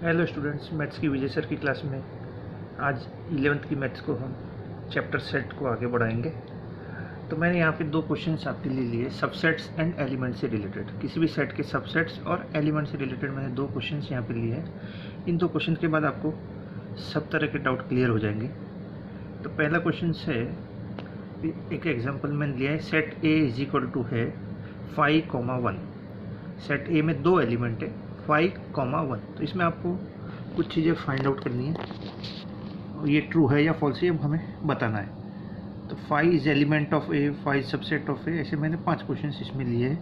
Hello students, maths की विजय sir की class में आज 11th की मैथ्स को हम चैप्टर सेट को आगे बढ़ाएंगे। तो मैंने यहाँ पे दो क्वेश्चंस आपके लिए लिए, सबसेट्स एंड एलिमेंट से रिलेटेड। किसी भी सेट के सबसेट्स और एलिमेंट से रिलेटेड मैंने दो क्वेश्चंस यहाँ पे लिए हैं। इन दो क्वेश्चन के बाद आपको सब तरह के डाउट क्लियर हो जाएंगे। तो पहला क्वेश्चन है, एक एग्जाम्पल मैंने लिया है, set A is equal to है 5,1। सेट ए में दो एलिमेंट है 5,1। तो इसमें आपको कुछ चीज़ें फाइंड आउट करनी है, ये ट्रू है या फॉल्स है हमें बताना है। तो 5 is element of A, 5 subset of A, ऐसे मैंने 5 क्वेश्चन इसमें लिए हैं।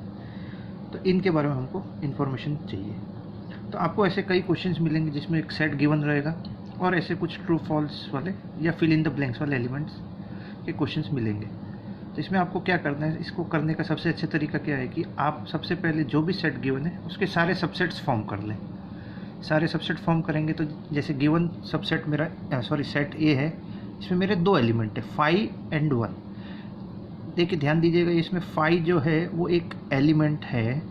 तो इनके बारे में हमको इन्फॉर्मेशन चाहिए। तो आपको ऐसे कई क्वेश्चंस मिलेंगे जिसमें एक सेट गिवन रहेगा और ऐसे कुछ ट्रू फॉल्स वाले या फिल इन द ब्लैंक्स वाले एलिमेंट्स के क्वेश्चंस मिलेंगे। तो इसमें आपको क्या करना है, इसको करने का सबसे अच्छा तरीका क्या है कि आप सबसे पहले जो भी सेट गिवन है उसके सारे सबसेट्स फॉर्म कर लें। सारे सबसेट फॉर्म करेंगे तो जैसे गिवन सबसेट मेरा सेट ए है, इसमें मेरे दो एलिमेंट है 5 एंड 1। देखिए ध्यान दीजिएगा, इसमें 5 जो है वो एक एलिमेंट है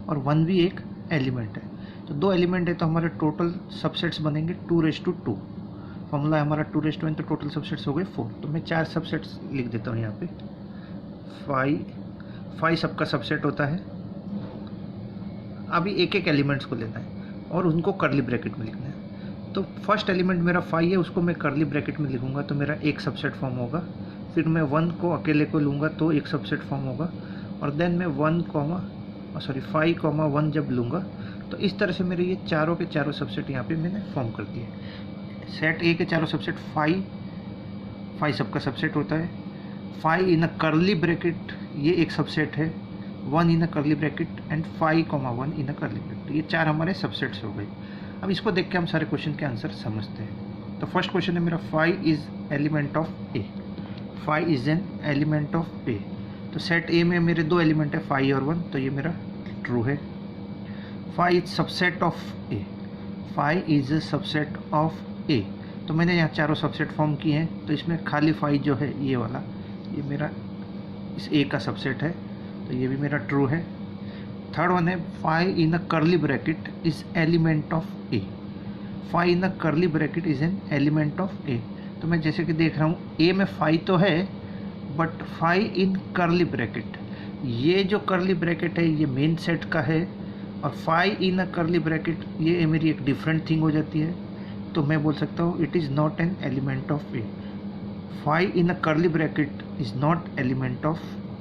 और 1 भी एक एलिमेंट है। तो दो एलिमेंट है तो हमारे टोटल सबसेट्स बनेंगे 2/2। फॉर्मूला है हमारा 2/n, तो टोटल सबसेट्स हो गए 4। तो मैं 4 सबसेट्स लिख देता हूँ यहाँ पे। 5 सबका सबसेट होता है। अभी एक एक एलिमेंट्स को लेना है और उनको कर्ली ब्रैकेट में लिखना है। तो फर्स्ट एलिमेंट मेरा 5 है, उसको मैं कर्ली ब्रैकेट में लिखूंगा तो मेरा एक सबसेट फॉर्म होगा। फिर मैं 1 को अकेले को लूँगा तो एक सबसेट फॉर्म होगा। और देन मैं 5,1 जब लूँगा तो इस तरह से मेरे ये चारों के चारों सबसेट यहाँ पे मैंने फॉर्म कर दिए। सेट ए के चारों सबसेट 5 सबका सबसेट होता है। 5 इन अ कर्ली ब्रैकेट ये एक सबसेट है, 1 in a curly bracket and 5,1 in a curly bracket. ये चार हमारे सबसेट्स हो गए। अब इसको देख के हम सारे क्वेश्चन के आंसर समझते हैं। तो फर्स्ट क्वेश्चन है मेरा 5 is element of A. 5 is an element of A. तो सेट ए में मेरे दो एलिमेंट है 5 और 1, तो ये मेरा ट्रू है। 5 is subset of A. 5 is a subset of A. तो मैंने यहाँ चारों सबसेट फॉर्म किए हैं। तो इसमें खाली 5 जो है ये वाला, ये मेरा इस ए का सबसेट है, तो ये भी मेरा ट्रू है। थर्ड वन है 5 in a curly bracket is element of A. 5 in a curly bracket is an element of A. तो मैं जैसे कि देख रहा हूँ ए में 5 तो है बट 5 इन कर्ली ब्रैकेट, ये जो कर्ली ब्रैकेट है ये मेन सेट का है और 5 इन अ कर्ली ब्रैकेट ये मेरी एक डिफरेंट थिंग हो जाती है। तो मैं बोल सकता हूँ it is not an element of A. 5 in a curly bracket is not element of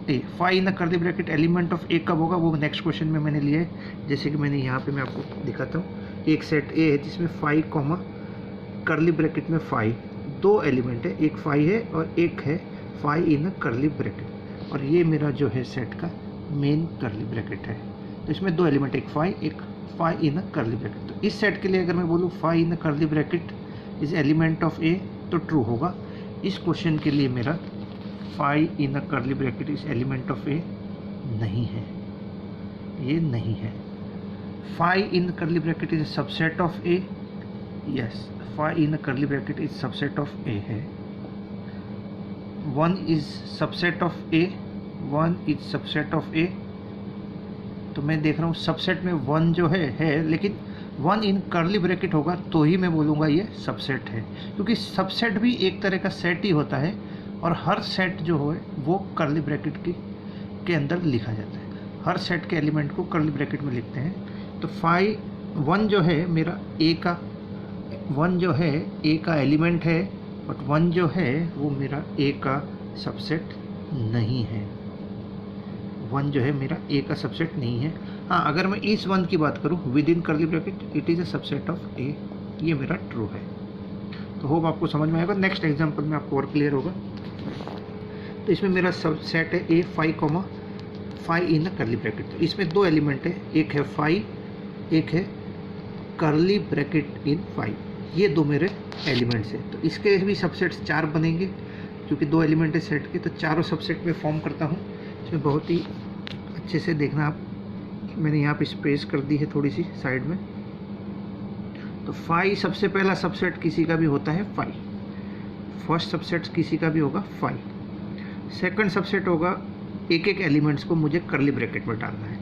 A. 5 in a curly bracket element of A कब होगा वो नेक्स्ट क्वेश्चन में मैंने लिया है। जैसे कि मैंने यहाँ पे मैं आपको दिखाता हूँ, एक सेट ए है जिसमें 5 कॉमा कर्ली ब्रैकेट में 5, दो एलिमेंट है, एक 5 है और एक है 5 इन अ कर्ली ब्रैकेट, और ये मेरा जो है सेट का मेन कर्ली ब्रैकेट है। तो इसमें दो एलिमेंट, एक 5 इन अ कर्ली ब्रैकेट। तो इस सेट के लिए अगर मैं बोलूँ 5 in a curly bracket is element of A तो ट्रू होगा। इस क्वेश्चन के लिए मेरा 5 in a curly bracket is element of A नहीं है, ये नहीं है। 5 in curly bracket is subset of A, yes 5 in curly bracket is subset of A है। 1 is subset of A, 1 is subset of A. तो मैं देख रहा हूँ सबसेट में 1 जो है लेकिन 1 इन कर्ली ब्रैकेट होगा तो ही मैं बोलूँगा ये सबसेट है, क्योंकि सबसेट भी एक तरह का सेट ही होता है और हर सेट जो है वो कर्ली ब्रैकेट के अंदर लिखा जाता है। हर सेट के एलिमेंट को कर्ली ब्रैकेट में लिखते हैं। तो 1 जो है मेरा ए का, 1 जो है ए का एलिमेंट है बट 1 जो है वो मेरा ए का सबसेट नहीं है। 1 जो है मेरा ए का सबसेट नहीं है। हाँ, अगर मैं इस 1 की बात करूँ with in curly bracket it is a subset of A, ये मेरा ट्रू है। तो होप आपको समझ में आएगा। नेक्स्ट एग्जांपल में आपको और क्लियर होगा। तो इसमें मेरा सबसेट है ए 5 इन अ कर्ली ब्रैकेट। तो इसमें दो एलिमेंट है, एक है 5, एक है कर्ली ब्रैकेट इन 5, ये दो मेरे एलिमेंट्स हैं। तो इसके भी सबसेट्स 4 बनेंगे क्योंकि दो एलिमेंट है सेट के, तो चारों सबसेट में फॉर्म करता हूँ। इसमें बहुत ही अच्छे से देखना आप, मैंने यहाँ पे स्पेस कर दी है थोड़ी सी साइड में। तो 5 सबसे पहला सबसेट किसी का भी होता है 5, फर्स्ट सबसेट किसी का भी होगा 5। सेकंड सबसेट होगा, एक एक एलिमेंट्स को मुझे कर्ली ब्रैकेट में डालना है।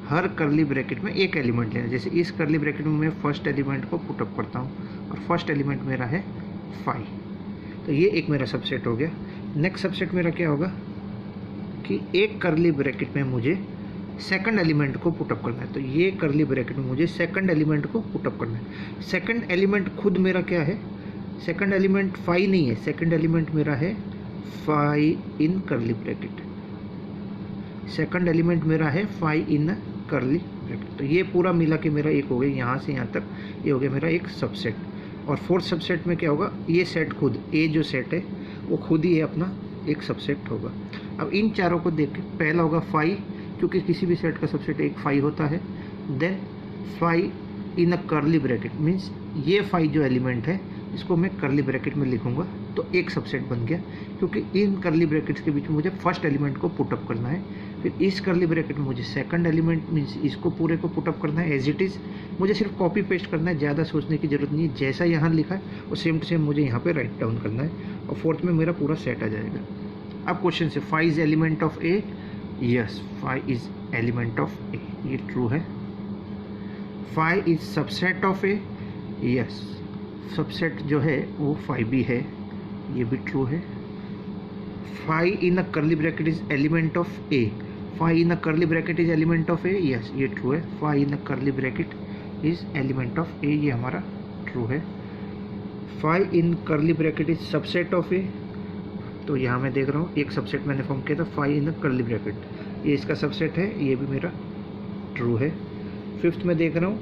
हर करली ब्रैकेट में एक एलिमेंट लेना। जैसे इस करली ब्रैकेट में मैं फर्स्ट एलिमेंट को पुटअप करता हूँ और फर्स्ट एलिमेंट मेरा है 5, तो ये एक मेरा सबसेट हो गया। नेक्स्ट सबसेट मेरा क्या होगा कि एक करली ब्रैकेट में मुझे सेकंड एलिमेंट को पुटअप करना है, तो ये करली ब्रैकेट में मुझे सेकंड एलिमेंट को पुटअप करना है। सेकंड एलिमेंट खुद मेरा क्या है, सेकंड एलिमेंट 5 नहीं है, सेकंड एलिमेंट मेरा है 5 in curly bracket. Second element मेरा है 5 इन करली ब्रैकेट। तो ये पूरा मिला के मेरा एक हो गया, यहाँ से यहाँ तक ये हो गया मेरा एक सबसेट। और फोर्थ सबसेट में क्या होगा, ये सेट खुद, ए जो सेट है वो खुद ही है अपना एक सबसेट होगा। अब इन चारों को देख के पहला होगा 5, क्योंकि किसी भी सेट का सबसेट एक 5 होता है। Then 5 in a curly bracket means ये 5 जो एलिमेंट है इसको मैं करली ब्रैकेट में लिखूंगा, तो एक सबसेट बन गया, क्योंकि इन करली ब्रैकेट्स के बीच में मुझे फर्स्ट एलिमेंट को पुटअप करना है। फिर इस करली ब्रैकेट में मुझे सेकंड एलिमेंट मीन्स इसको पूरे को पुटअप करना है एज इट इज़। मुझे सिर्फ कॉपी पेस्ट करना है, ज़्यादा सोचने की जरूरत नहीं है। जैसा यहाँ लिखा है वो सेम टू सेम मुझे यहाँ पे राइट डाउन करना है, और फोर्थ में मेरा पूरा सेट आ जाएगा। अब क्वेश्चन से 5 is element of A, yes 5 is element of A, ये ट्रू है। 5 is subset of A, yes subset जो है वो 5 भी है, ये भी ट्रू है। 5 in a curly bracket is element of A, 5 in a curly bracket is element of A, yes ये ट्रू है। 5 in a curly bracket is element of A, ये हमारा ट्रू है। 5 in curly bracket is subset of A, तो यहाँ मैं देख रहा हूँ एक सबसेट मैंने फॉर्म किया था 5 इन अ करली ब्रैकेट, ये इसका सबसेट है, ये भी मेरा ट्रू है। फिफ्थ में देख रहा हूँ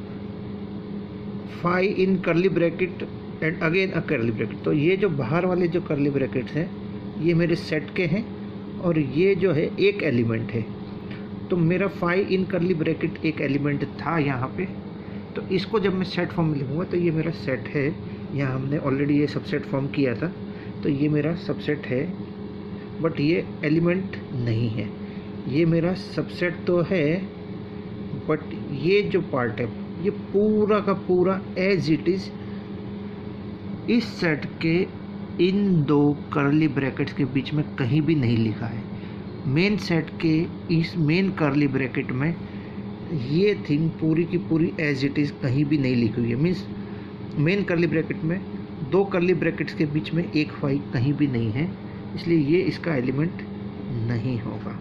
5 in curly bracket and again a curly bracket, तो ये जो बाहर वाले जो करली ब्रैकेट्स हैं ये मेरे सेट के हैं, और ये जो है एक एलिमेंट है। तो मेरा 5 इन करली ब्रैकेट एक एलिमेंट था यहाँ पे, तो इसको जब मैं सेट फॉर्म में लिखूँगा तो ये मेरा सेट है। यहाँ हमने ऑलरेडी ये सबसेट फॉर्म किया था, तो ये मेरा सबसेट है, बट ये एलिमेंट नहीं है। ये मेरा सबसेट तो है, बट ये जो पार्ट है ये पूरा का पूरा एज इट इज़ इस सेट के इन दो करली ब्रैकेट्स के बीच में कहीं भी नहीं लिखा है। मेन सेट के इस मेन करली ब्रैकेट में ये थिंग पूरी की पूरी एज इट इज़ कहीं भी नहीं लिखी हुई है। मीन्स मेन करली ब्रैकेट में दो करली ब्रैकेट्स के बीच में एक 5 कहीं भी नहीं है, इसलिए ये इसका एलिमेंट नहीं होगा।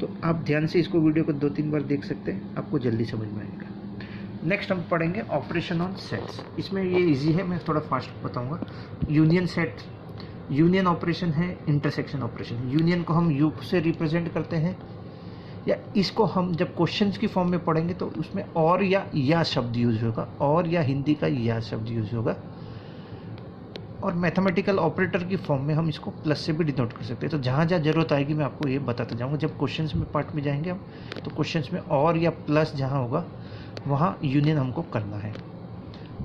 तो आप ध्यान से इसको वीडियो को 2-3 बार देख सकते हैं, आपको जल्दी समझ में आएगा। नेक्स्ट हम पढ़ेंगे ऑपरेशन ऑन सेट्स। इसमें ये इजी है, मैं थोड़ा फास्ट बताऊंगा। यूनियन सेट, यूनियन ऑपरेशन है, इंटरसेक्शन ऑपरेशन। यूनियन को हम यू से रिप्रेजेंट करते हैं, या इसको हम जब क्वेश्चंस की फॉर्म में पढ़ेंगे तो उसमें और या शब्द यूज होगा, और या हिंदी का या शब्द यूज होगा। और मैथमेटिकल ऑपरेटर की फॉर्म में हम इसको प्लस से भी डिनोट कर सकते हैं। तो जहाँ जहाँ जरूरत आएगी मैं आपको ये बताता जाऊँगा। जब क्वेश्चंस में पार्ट में जाएंगे हम, तो क्वेश्चंस में और या प्लस जहाँ होगा वहाँ यूनियन हमको करना है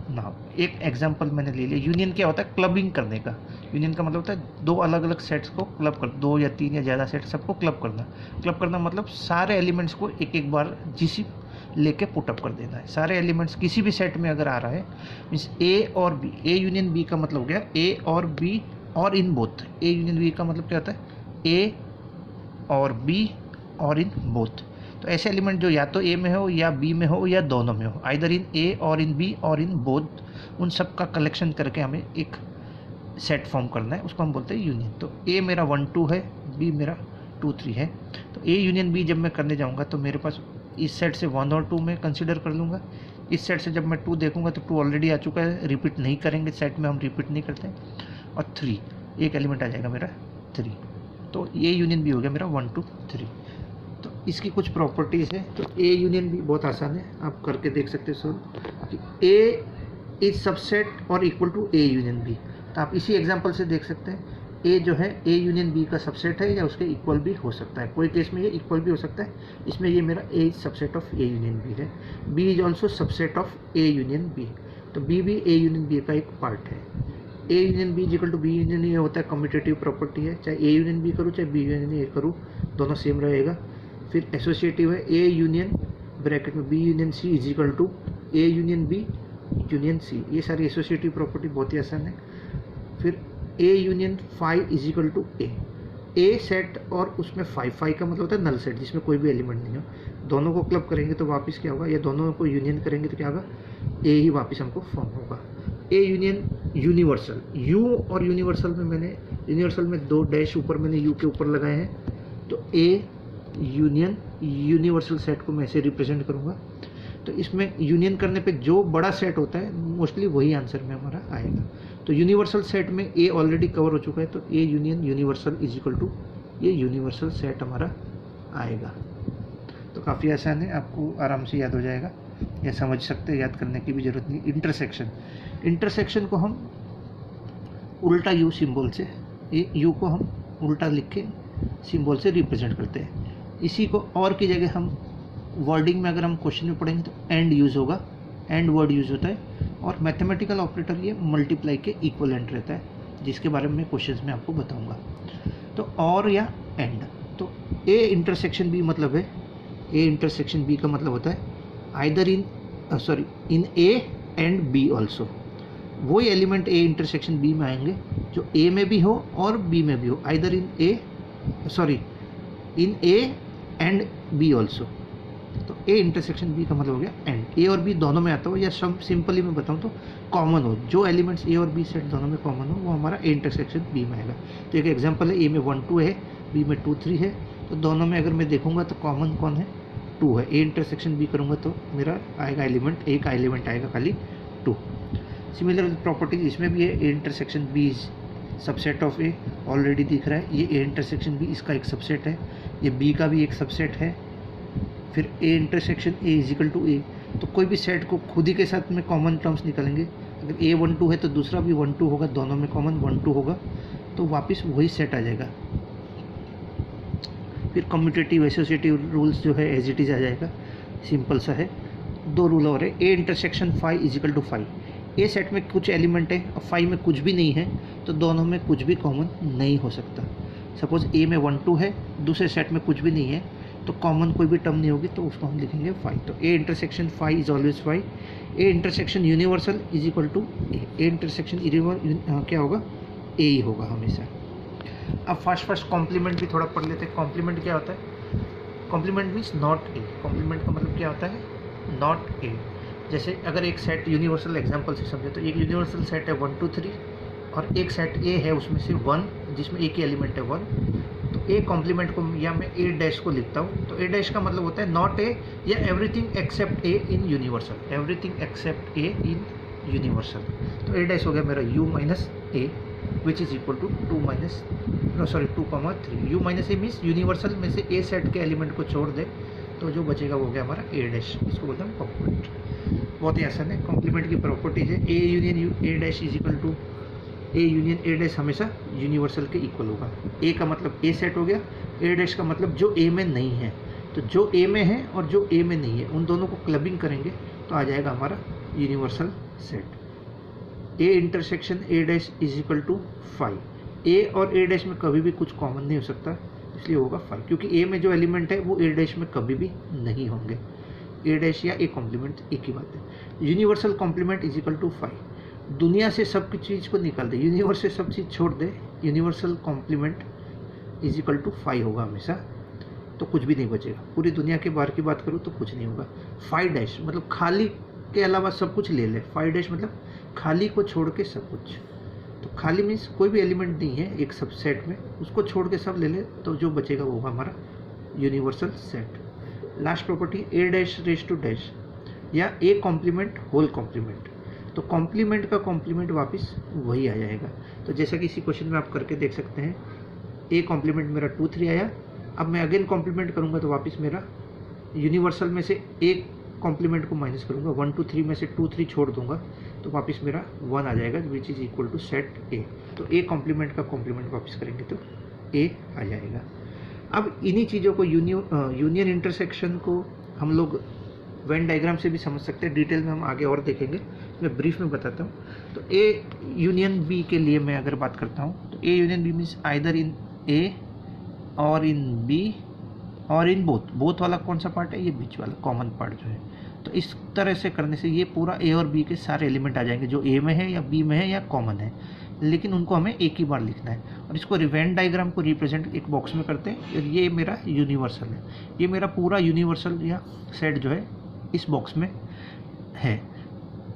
ना। एक एग्जांपल मैंने ले लिया। यूनियन क्या होता है, क्लबिंग करने का। यूनियन का मतलब होता है दो अलग अलग सेट्स को क्लब कर, 2 या 3 या ज़्यादा सेट सबको क्लब करना। क्लब करना मतलब सारे एलिमेंट्स को एक एक बार जीसी लेके पुटअप कर देना है। सारे एलिमेंट्स किसी भी सेट में अगर आ रहा है, मीन्स ए और बी, ए यूनियन बी का मतलब हो गया ए और बी और in both. A union B का मतलब क्या होता है, ए और बी और इन बोथ। तो ऐसे एलिमेंट जो या तो ए में हो या बी में हो या दोनों में हो, आइदर इन ए और इन बी और इन बोथ, उन सब का कलेक्शन करके हमें एक सेट फॉर्म करना है, उसको हम बोलते हैं यूनियन। तो ए मेरा 1 2 है, बी मेरा 2 3 है। तो ए यूनियन बी जब मैं करने जाऊंगा तो मेरे पास इस सेट से 1 और 2 में कंसिडर कर लूँगा। इस सेट से जब मैं 2 देखूंगा तो 2 ऑलरेडी आ चुका है, रिपीट नहीं करेंगे, सेट में हम रिपीट नहीं करते। और 3 एक एलिमेंट आ जाएगा मेरा 3। तो ए यूनियन बी हो गया मेरा 1 2 3। तो इसकी कुछ प्रॉपर्टीज़ है। तो ए यूनियन बी बहुत आसान है, आप करके देख सकते हो कि ए इज सबसेट और equal to A union B. तो आप इसी एग्जांपल से देख सकते हैं ए जो है ए यूनियन बी का सबसेट है या उसके इक्वल भी हो सकता है। कोई केस में ये इक्वल भी हो सकता है। इसमें ये मेरा A subset of A union B है। B is also subset of A union B. तो बी भी ए यूनियन बी का एक पार्ट है। A union B equal to B union, ये होता है कम्यूटेटिव प्रॉपर्टी है। चाहे ए यूनियन बी करूँ चाहे बी यूनियन ए करूँ, दोनों सेम रहेगा। फिर एसोसिएटिव है, ए यूनियन ब्रैकेट में B union C is equal to A union B union C. ये सारी एसोसिएटिव प्रॉपर्टी बहुत ही आसान है। फिर A union 5 is equal to A set, और उसमें 5 का मतलब होता है नल सेट जिसमें कोई भी एलिमेंट नहीं हो। दोनों को क्लब करेंगे तो वापस क्या होगा, या दोनों को यूनियन करेंगे तो क्या होगा, ए ही वापस हमको फॉर्म होगा। ए यूनियन यूनिवर्सल, यू और यूनिवर्सल में मैंने यूनिवर्सल में 2 डैश ऊपर मैंने यू के ऊपर लगाए हैं, तो ए यूनियन यूनिवर्सल सेट को मैं ऐसे रिप्रेजेंट करूँगा। तो इसमें यूनियन करने पे जो बड़ा सेट होता है मोस्टली वही आंसर में हमारा आएगा। तो यूनिवर्सल सेट में ए ऑलरेडी कवर हो चुका है, तो A union universal is equal to ये यूनिवर्सल सेट हमारा आएगा। तो काफ़ी आसान है, आपको आराम से याद हो जाएगा, या समझ सकते हैं, याद करने की भी ज़रूरत नहीं। इंटरसेक्शन, इंटरसेक्शन को हम उल्टा यू सिंबल से, ये यू को हम उल्टा लिख के सिंबल से रिप्रेजेंट करते हैं। इसी को और की जगह हम वर्डिंग में अगर हम क्वेश्चन में पढ़ेंगे तो एंड यूज़ होगा, एंड वर्ड यूज़ होता है, और मैथमेटिकल ऑपरेटर ये मल्टीप्लाई के इक्वलेंट रहता है, जिसके बारे में क्वेश्चंस में आपको बताऊंगा। तो और या एंड, तो ए इंटरसेक्शन बी मतलब है, ए इंटरसेक्शन बी का मतलब होता है either in in A and B also. वही एलिमेंट ए इंटरसेक्शन बी में आएंगे जो ए में भी हो और बी में भी हो, either in A and B also. तो ए इंटरसेक्शन बी का मतलब हो गया एंड, ए और बी दोनों में आता हो, या सब सिंपली मैं बताऊँ तो कॉमन हो, जो एलिमेंट्स ए और बी सेट दोनों में कॉमन हो वो हमारा ए इंटरसेक्शन बी में आएगा। तो एक एग्जांपल है, ए में 1 2 है, बी में 2 3 है, तो दोनों में अगर मैं देखूंगा तो कॉमन कौन है, 2 है। ए इंटरसेक्शन बी करूँगा तो मेरा आएगा एलिमेंट, ए का एलिमेंट आएगा खाली 2। सिमिलर प्रॉपर्टीज इसमें भी है, A intersection B is subset of A, already दिख रहा है, ये ए इंटरसेक्शन बी इसका एक सबसेट है, ये बी का भी एक सबसेट है। फिर A intersection A is equal to A, तो कोई भी सेट को खुद ही के साथ में कॉमन टर्म्स निकालेंगे, अगर ए 1 2 है तो दूसरा भी 1 2 होगा, दोनों में कॉमन 1 2 होगा, तो वापस वही सेट आ जाएगा। फिर कम्यूटेटिव एसोसिएटिव रूल्स जो है एज इट इज़ आ जाएगा, सिंपल सा है। 2 रूल और है, A intersection 5 is equal to 5, A set में कुछ एलिमेंट है और 5 में कुछ भी नहीं है, तो दोनों में कुछ भी कॉमन नहीं हो सकता। सपोज ए में 1 2 है, दूसरे सेट में कुछ भी नहीं है, तो कॉमन कोई भी टर्म नहीं होगी, तो उसको हम लिखेंगे 5। तो A intersection 5 is always 5। A intersection universal is equal to A intersection क्या होगा, ए ही होगा हमेशा। अब फर्स्ट कॉम्प्लीमेंट भी थोड़ा पढ़ लेते हैं। कॉम्प्लीमेंट क्या होता है, complement means not A. Complement का मतलब क्या होता है, नॉट ए। जैसे अगर एक सेट यूनिवर्सल एग्जांपल से समझे, तो एक यूनिवर्सल सेट है 1 2 3, और एक सेट ए है उसमें से 1, जिसमें एक ही एलिमेंट है 1, तो ए कॉम्प्लीमेंट को या मैं ए डैश को लिखता हूँ, तो ए डैश का मतलब होता है नॉट ए या everything except A in universal, everything except A in universal. तो ए डैश हो गया मेरा u minus A which is equal to 2 3। u minus A means universal में से ए सेट के एलिमेंट को छोड़ दे, तो जो बचेगा वो हो गया हमारा ए डैश, इसको बोलते हैं कॉम्प्लीमेंट। बहुत ही आसान है, कॉम्प्लीमेंट की प्रॉपर्टीज है, A union A dash is equal to A union A dash हमेशा यूनिवर्सल के इक्वल होगा। ए का मतलब ए सेट हो गया, ए डैश का मतलब जो ए में नहीं है, तो जो ए में है और जो ए में नहीं है उन दोनों को क्लबिंग करेंगे तो आ जाएगा हमारा universal set. A intersection A dash is equal to 5। A और ए डैश में कभी भी कुछ कॉमन नहीं हो सकता, इसलिए होगा 5, क्योंकि ए में जो एलिमेंट है वो ए डैश में कभी भी नहीं होंगे। ए डैश या ए कॉम्प्लीमेंट एक ही बात है। Universal complement is equal to 5, दुनिया से सब चीज़ को निकाल दे, यूनिवर्स से सब चीज़ छोड़ दे, universal complement is equal to 5 होगा हमेशा, तो कुछ भी नहीं बचेगा। पूरी दुनिया के बाहर की बात करूँ तो कुछ नहीं होगा। 5 डैश मतलब खाली के अलावा सब कुछ ले ले, 5 डैश मतलब खाली को छोड़ के सब कुछ। तो खाली मीन्स कोई भी एलिमेंट नहीं है एक सब सेट में, उसको छोड़ के सब ले ले, तो जो बचेगा वो होगा हमारा universal set. Last property A dash raise to dash या ए कॉम्प्लीमेंट होल कॉम्प्लीमेंट, तो कॉम्प्लीमेंट का कॉम्प्लीमेंट वापस वही आ जाएगा। तो जैसा कि इसी क्वेश्चन में आप करके देख सकते हैं, ए कॉम्प्लीमेंट मेरा 2 3 आया, अब मैं अगेन कॉम्प्लीमेंट करूँगा तो वापस मेरा यूनिवर्सल में से एक कॉम्प्लीमेंट को माइनस करूँगा, 1 2 3 में से 2 3 छोड़ दूंगा, तो वापस मेरा 1 आ जाएगा which is equal to set A. तो ए कॉम्प्लीमेंट का कॉम्प्लीमेंट वापस करेंगे तो ए आ जाएगा। अब इन्हीं चीज़ों को यूनियन इंटरसेक्शन को हम लोग वेन डायग्राम से भी समझ सकते हैं, डिटेल में हम आगे और देखेंगे, मैं ब्रीफ में बताता हूँ। तो ए यूनियन बी के लिए मैं अगर बात करता हूँ, तो A union B means either in A और इन बी और इन बोथ वाला कौन सा पार्ट है, ये बीच वाला कॉमन पार्ट जो है। तो इस तरह से करने से ये पूरा ए और बी के सारे एलिमेंट आ जाएंगे जो ए में है या बी में है या कॉमन है। लेकिन उनको हमें एक ही बार लिखना है। और इसको वेन डायग्राम को रिप्रेजेंट एक बॉक्स में करते हैं, और ये मेरा यूनिवर्सल है। ये मेरा पूरा यूनिवर्सल या सेट जो है इस बॉक्स में है।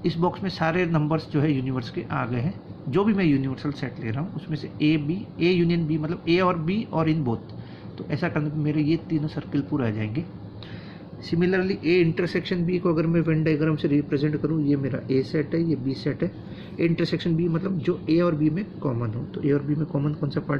इस बॉक्स में सारे नंबर्स जो है यूनिवर्स के आ गए हैं। जो भी मैं यूनिवर्सल सेट ले रहा हूँ उसमें से ए यूनियन बी, मतलब ए और बी और इन बोथ। तो ऐसा करने पर मेरे ये तीनों सर्किल पूरे आ जाएंगे। सिमिलरली ए इंटरसेक्शन बी को अगर मैं वेन डायग्राम से रिप्रेजेंट करूँ, ये मेरा ए सेट है, ये बी सेट है। ए इंटरसेक्शन बी मतलब जो ए और बी में कॉमन हो। तो ए और बी में कॉमन कौन सा पार्ट